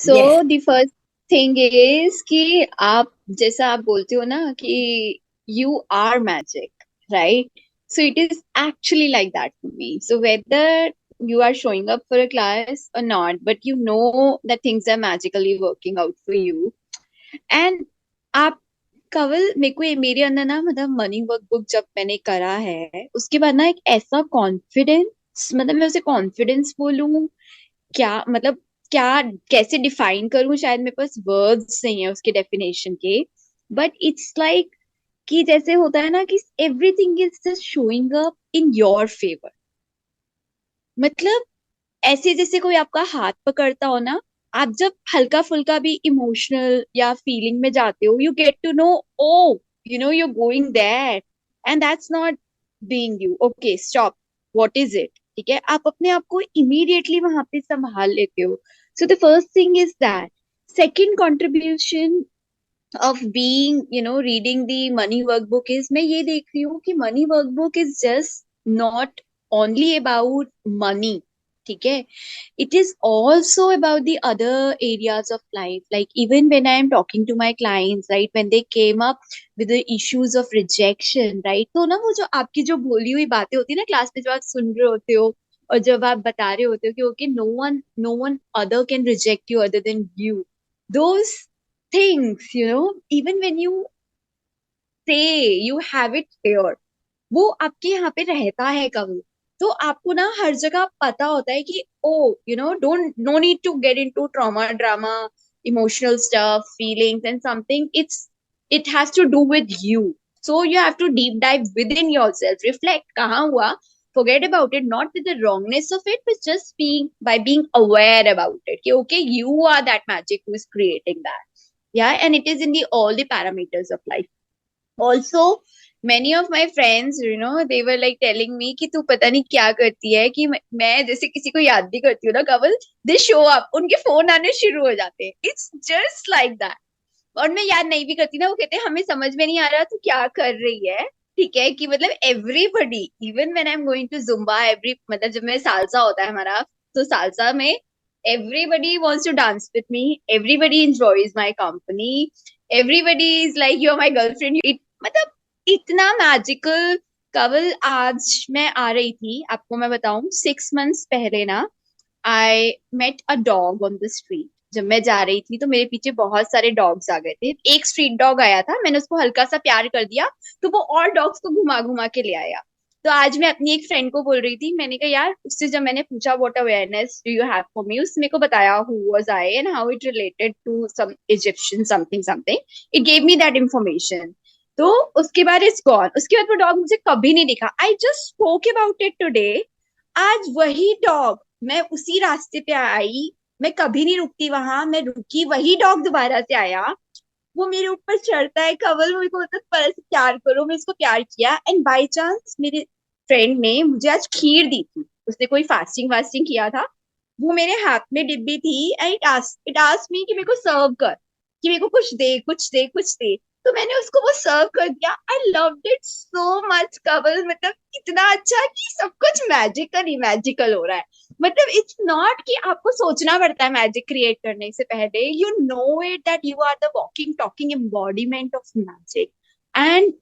So Yes. The first thing is कि आप जैसा आप बोलते हो ना कि you are magic, right? So it is actually like that for me. So whether you are showing up for a class or not, but you know that things are magically working out for you. And आप कवल मेरे को मेरे अंदर ना मतलब money workbook जब मैंने करा है उसके बाद ना एक ऐसा कॉन्फिडेंस, मतलब मैं उसे कॉन्फिडेंस बोलूं क्या, मतलब क्या, कैसे डिफाइन करूं, शायद मेरे पास वर्ड्स नहीं है उसके डेफिनेशन के. बट इट्स लाइक कि जैसे होता है ना कि everything is just showing up in your favour. मतलब ऐसे जैसे कोई आपका हाथ पकड़ता हो ना, आप जब हल्का फुल्का भी इमोशनल या फीलिंग में जाते हो, you get to know, oh you know you going that, and that's not being you. Okay stop, what is it? ठीक है, आप अपने आप को इमीडिएटली वहां पे संभाल लेते हो. So the first thing is that. Second contribution of being, reading the money workbook is, मैं ये देख रही हूँ कि money workbook is just not only about money. ठीक है, it is also about the other areas of life. Like even when I am talking to my clients, right, when they came up with the issues of rejection, right, तो ना वो जो आपकी जो बोली हुई बातें होती है ना क्लास में, जो आप सुन रहे होते हो और जब आप बता रहे होते हो कि okay, no one other can reject you other than you, those things, even when you say you have it here, वो आपके यहाँ पे रहता है कभी. तो आपको ना हर जगह पता होता है कि oh don't, no need to get into trauma drama, emotional stuff, feelings and something. It has to do with you. So you have to deep dive within yourself, reflect कहाँ हुआ, forget about it, not with the wrongness of it, but just being aware about it. कि, okay, you are that magic who is creating that. Yeah, and it is in the all the parameters of life. Also, many of my friends, they were like telling me कि तू पता नहीं क्या करती है, कि मैं जैसे किसी को याद भी करती हूँ ना कवल, दे शो अप, उनके फोन आने शुरू हो जाते हैं. It's just like that. और मैं याद नहीं भी करती ना, वो कहते हैं हमें समझ में नहीं आ रहा तू क्या कर रही है. ठीक है, कि मतलब everybody, even when I am going to Zumba, every मतलब जब मैं सालसा होता है हमारा, तो सालसा में everybody wants to dance with me, everybody enjoys my company, everybody is like you're my girlfriend. मतलब इतना मैजिकल. कवल आज मैं आ रही थी, आपको मैं बताऊं, 6 months पहले ना, I met a dog on the street. जब मैं जा रही थी तो मेरे पीछे बहुत सारे डॉग्स आ गए थे. एक स्ट्रीट डॉग आया था, मैंने उसको हल्का सा प्यार कर दिया, तो वो और डॉग्स को घुमा घुमा के ले आया. तो आज मैं अपनी एक फ्रेंड को बोल रही थी, मैंने कहा यार, उससे जब मैंने पूछा what awareness do you have for me, उसने मेरे को बताया who was I and how it related to some Egyptian something something. It gave me that information. तो उसके बाद इट्स गॉन, उसके बाद वो डॉग मुझे कभी नहीं दिखा. I just spoke about it today. आज वही डॉग, मैं उसी रास्ते पे आई, मैं कभी नहीं रुकती वहां, मैं रुकी, वही डॉग दोबारा से आया, वो मेरे ऊपर चढ़ता है कवल, मेरे को बोलता है पर से प्यार करो, मैं इसको प्यार किया. एंड बाय चांस मेरे फ्रेंड ने मुझे आज खीर दी थी, उसने कोई फास्टिंग वास्टिंग किया था, वो मेरे हाथ में डिब्बी थी, एंड इट आस्क्ड मी कि मेरे को सर्व कर, कि मेरे को कुछ दे कुछ दे कुछ दे. तो मैंने उसको वो सर्व कर दिया. I loved it so much Kawal, मतलब इतना अच्छा कि सब कुछ मैजिकल ही मैजिकल हो रहा है. मतलब इट्स नॉट कि आपको सोचना पड़ता है मैजिक क्रिएट करने से पहले, you know it that you are the walking talking embodiment of magic. And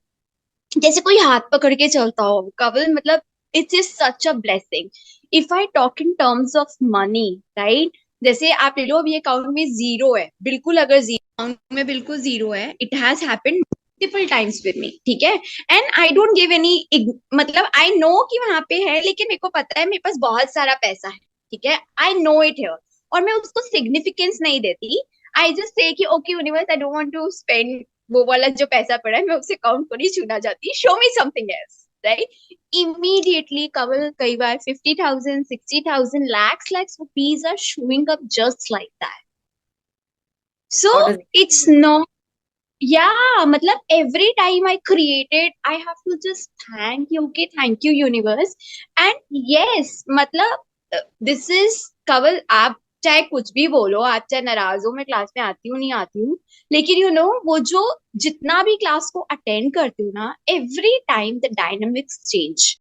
जैसे कोई हाथ पकड़ के चलता हो कवल, मतलब it's is such a blessing. If I talk in terms of money, right, जैसे आप ले लो अभी अकाउंट में जीरो है, बिल्कुल, अगर जीरो अकाउंट में बिल्कुल जीरो है, it has happened multiple times with me. ठीक है, and I don't give any, मतलब आई नो कि वहां पे है, लेकिन मेरे को पता है मेरे पास बहुत सारा पैसा है. ठीक है, आई नो इट है, और मैं उसको सिग्निफिकेंस नहीं देती. आई जस्ट से कि okay universe, I don't want to spend वो वाला जो पैसा पड़ा है, मैं उस अकाउंट को नहीं छूना चाहती, show me something else, right. Immediately Kawal कई बार 50,000, 60,000, lakhs lakhs rupees are showing up just like that. So How does it it's not, या मतलब every time I created, I have to just thank you, okay thank you universe. And yes, मतलब this is Kawal, आप चाहे कुछ भी बोलो, आप चाहे नाराज हो, मैं क्लास में आती हूँ नहीं आती हूँ, लेकिन वो जो जितना भी क्लास को अटेंड करती हूँ ना, every time the dynamics change.